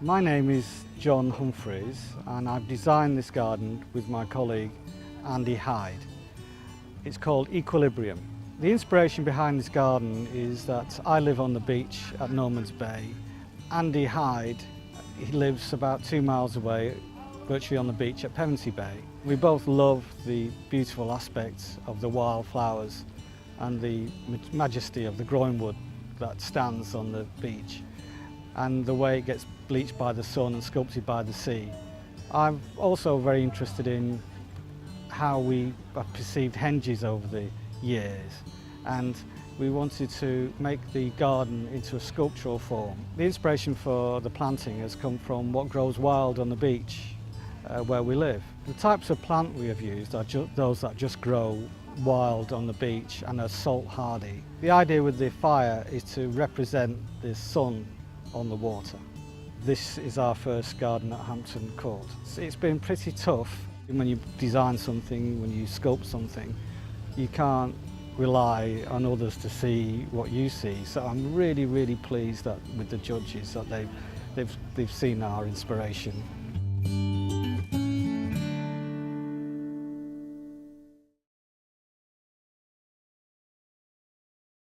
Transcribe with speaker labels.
Speaker 1: My name is John Humphreys and I've designed this garden with my colleague Andy Hyde. It's called Equilibrium. The inspiration behind this garden is that I live on the beach at Norman's Bay. Andy Hyde, he lives about 2 miles away, virtually on the beach at Pevensey Bay. We both love the beautiful aspects of the wildflowers and the majesty of the growing wood that stands on the beach, and the way it gets bleached by the sun and sculpted by the sea. I'm also very interested in how we have perceived henges over the years, and we wanted to make the garden into a sculptural form. The inspiration for the planting has come from what grows wild on the beach where we live. The types of plant we have used are those that just grow wild on the beach and are salt hardy. The idea with the fire is to represent the sun on the water. This is our first garden at Hampton Court. It's been pretty tough. When you design something, when you sculpt something, you can't rely on others to see what you see. So I'm really pleased that with the judges that they've seen our inspiration.